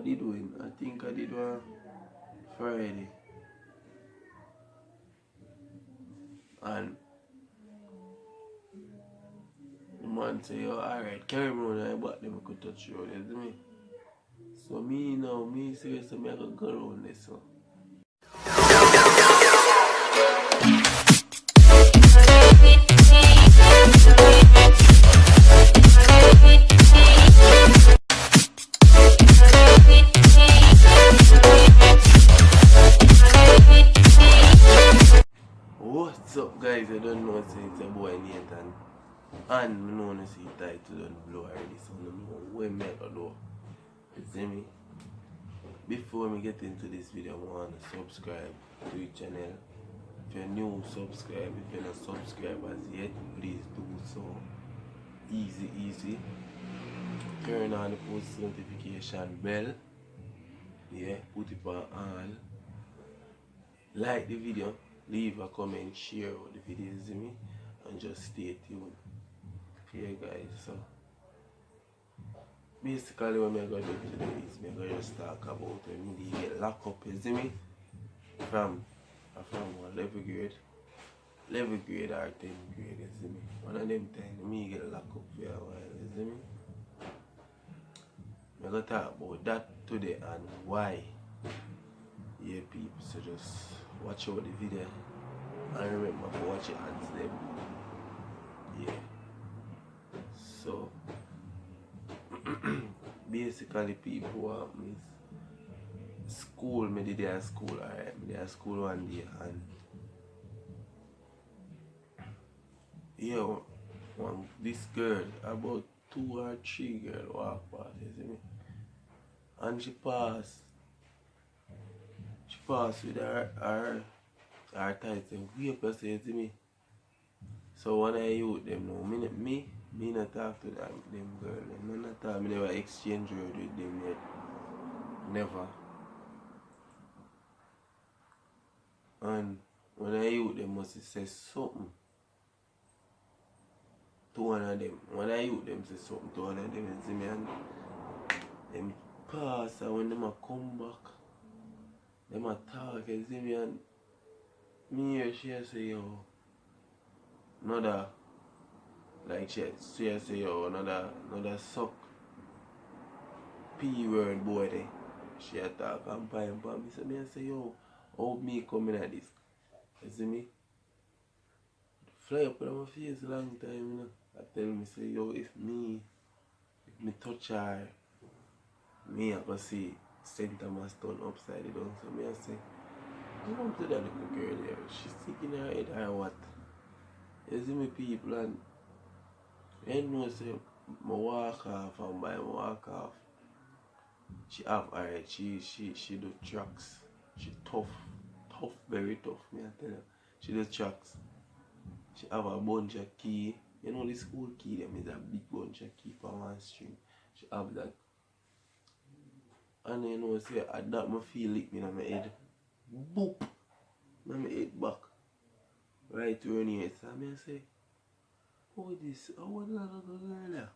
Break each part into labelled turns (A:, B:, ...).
A: did win. I think I did one Friday. And the man say, yo, alright, carry me on and back them I could touch you, you see me? So me now, me seriously, me I could go around this one. What's up guys, I don't know, say it's a boy Nathan. And I know see title don't blow already, so I don't know when me I do. You see me? Before me get into this video, I want to subscribe to the channel. If you're new, subscribe. If you're not subscribed as yet, please do so. Easy. Turn on the post notification bell. Yeah, put it on all. Like the video, leave a comment, share out the video, you see me? And just stay tuned. Yeah guys, so basically what I'm going to do today is I'm going to just talk about when you get locked up, you see me? From what level grade or 10th grade, you see me? One of them times me get locked up for a while, you see me? I'm going to talk about that today and why. Yeah people, so just watch out the video and remember to watch it hands them. Yeah. So basically people is school, me did at school, alright. Me did at school one day and this girl, about 2 or 3 girls walk past, you see me? And she passed with her title, we up say, you see me? So when I youth them know, me not talk to them girl, me not talk, me never exchange word with them yet. Never. And when I youth them must say something to one of them. When I youth them say something to one of them, you see me, and them pass and when them a come back, them a talk, you see me, and me hear she say, yo, another, like she say, yo, another suck P word boy there. She a talk and buy me. So me I say, yo, how me coming at this? You see me? Fly up on my face a long time, you know. I tell me, say, yo, if me touch her, me I go see St. Thomas turn upside down. So me I say, you come to that little girl there, she's sick in her head or what? You see me people, and you know say I walk off and by I walk off. She have alright, she do tracks. She tough, very tough, me I tell you. She do tracks. She have a bunch of key. You know the school key them is a big bunch of key for one string. She have that. And you know say at that I feel lick me in my head. Boop! In my head back. Right around here. So I say, oh this, I want another girl there.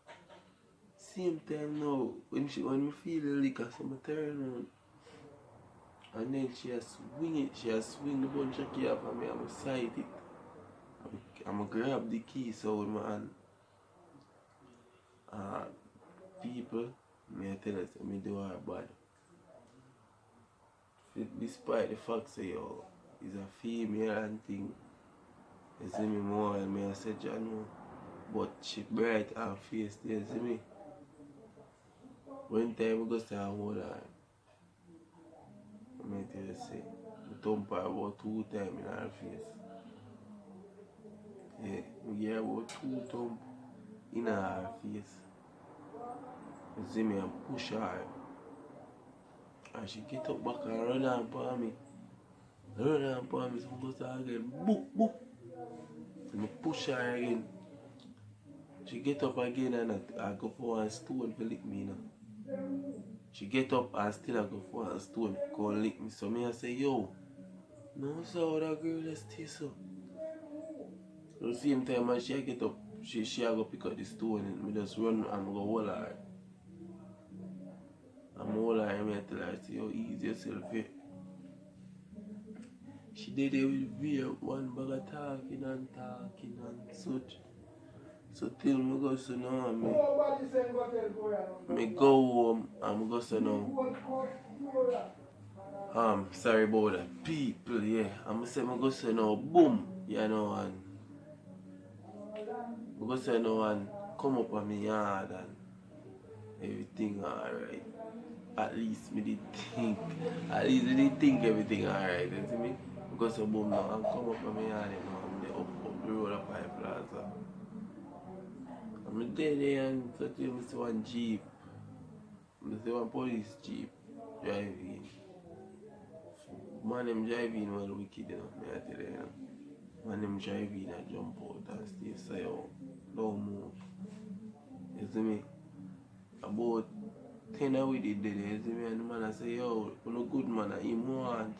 A: Same time now, when me feel the liquor, so I turn on. And then she swing the bunch of key off of me, I'm going to sight it. I'm going to grab the key so with my hand. People, me I tell us, me do her bad. Despite the fact say, yo, is a female and thing. You see me more and me I say, I know. But she bright and face there, you see me? One time I go say I hold her. I tell you say, I thump her about 2 times in her face. Yeah, I give her about 2 thumps in her face. You see me and push her. And she get up back and run on for me. So I go start again. Boop. So I push her again. She get up again and I go for one stone to lick me now. She get up and still I go for one stone to go lick me. So me I say, yo, no so that girl just stay so. At the same time when she get up, she go pick up the stone and me just run and go hold her. I'm hold her and I say, yo, ease yourself here. She did it with me, one bag of talking and such. So till me go so now, me go home and me go so now. Sorry about that. People, yeah. I'm say me go so now, boom, you know, and me go so now and come up on me yard and everything alright. At least me did think. At least me did think everything alright, you see me? Because so boom now and come up on me yard, you know, and they up the road of Pipe Plaza. I'm there and so till me see one jeep. I see one police jeep driving. Man them driving well wicked, you know, me I tell you, you know. Man them driving and jump out and stay say, oh, don't move. You see me? About 10 hours we did there, you see me? And the man I say, yo, you no good man, and him want.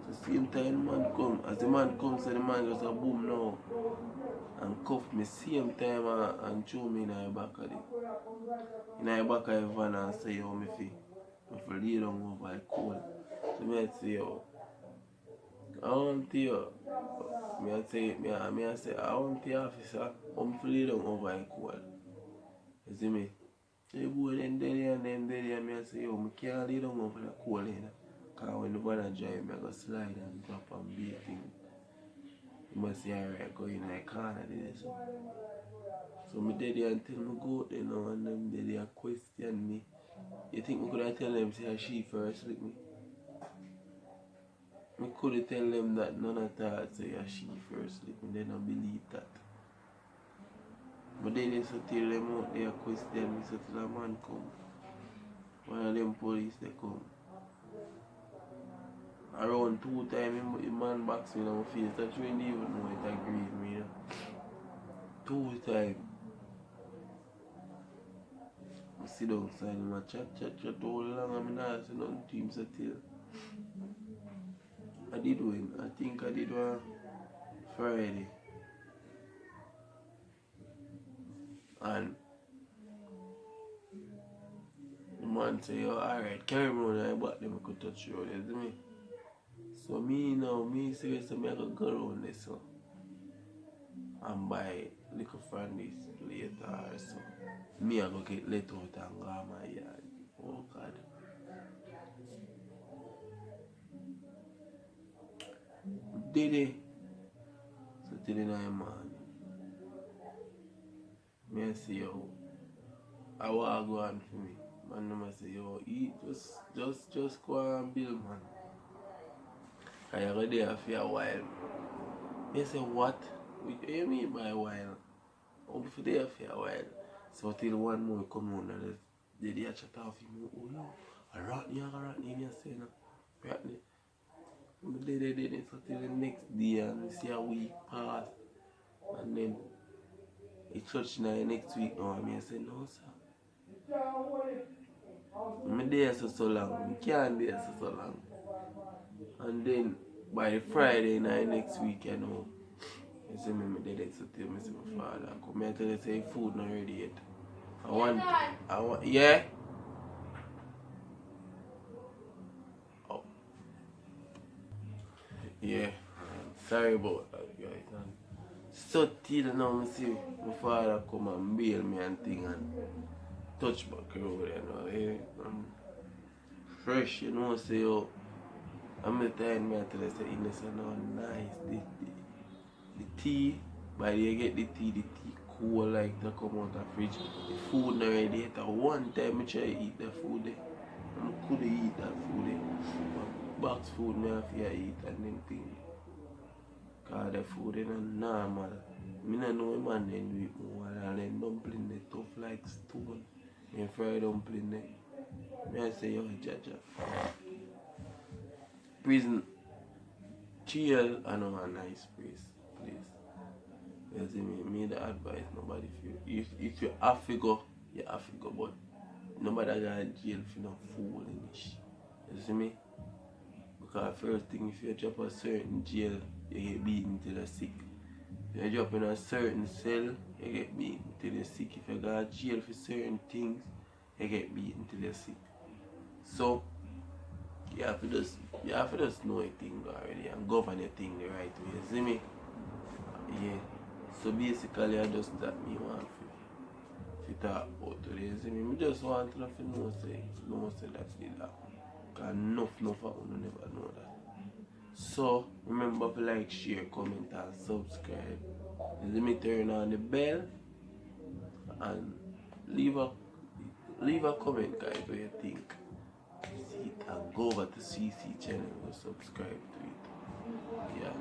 A: So same time the man come, as the man comes, so the man just a boom now. And cuff me same time and throw me in the back of it. In the back of the van and say, yo, me fi lay down over the cold. So me I say, yo, I want you. Me I say, I want you, officer. I'm fi lay down over the cold. You see me? So the boy then there and me I say, yo, me can't lay down over the cold, you know. Because when the van drive, me I go slide and drop and beat things. You must see alright, go in the corner there. So me there until me go out there now and them there question me. You think me could have tell them say she first with me? Me could have tell them that none of that say she first with me, they don't believe that. But then they so tell them out there question me, so till a man come. One of them police they come. Around 2 times the man box me in my face, that's when they even know it agreed me, you know. 2 times. I sit down side and I chat all along and I say nothing to him so till. I did one, I think I did one Friday. And the man say, yo, alright, carry me on and back them I could touch you, you see me? So me seriously, I could go around this so. And buy little from this later or so. Me I go get let out and go on my yard. Oh God. Did it? So till in the morning. Me I say, yo, I want to go on for me. Man them say, yo, eat, just go and build, man. And you go there for a while. Me say, what? What do you mean by a while? I'm for there for a while. So till one more come on and they chat off him. Oh no, a Rodney, me say no. Rodney. They so till the next day and we see a week pass. And then it's church now next week now and me say no sir. I'm there so long. We can't there so long. And then by the Friday night next week, you know, I say me dead so tell me say my father come here tell you say food not ready yet. I want yeah. Oh. Yeah. Sorry about that guys. And so till now me see my father come and bail me and thing and touch back road, you know. Yeah. Fresh, you know, say yo. I'm the time me I tell you say innocent now nice. The tea, by the you get the tea cool like to come out of fridge. The food not ready yet. One time I try to eat the food there. I couldn't eat that food there. But box food me have to eat and then thing. Cause the food is not normal. I don't know a man then do it more and then dumpling they tough like stone. And fried dumpling there. I say yo Jaja. Prison jail I know a nice place. You see me the advice nobody feel. If you have to go, you have to go, but nobody go to jail for no foolish. You see me? Because first thing if you drop a certain jail, you get beaten till you're sick. If you drop in a certain cell, you get beaten till you're sick. If you go to jail for certain things, you get beaten till you're sick. So you have to just know a thing already and govern your thing the right way. You see me? Yeah. So basically I just that me want to talk about today. You see me? I just want to know say that did happen. Cause enough of you never know that. So remember to like, share, comment and subscribe. You see me? Turn on the bell and leave a comment guys what you think. See it and go over to CC channel and subscribe to it. Yeah.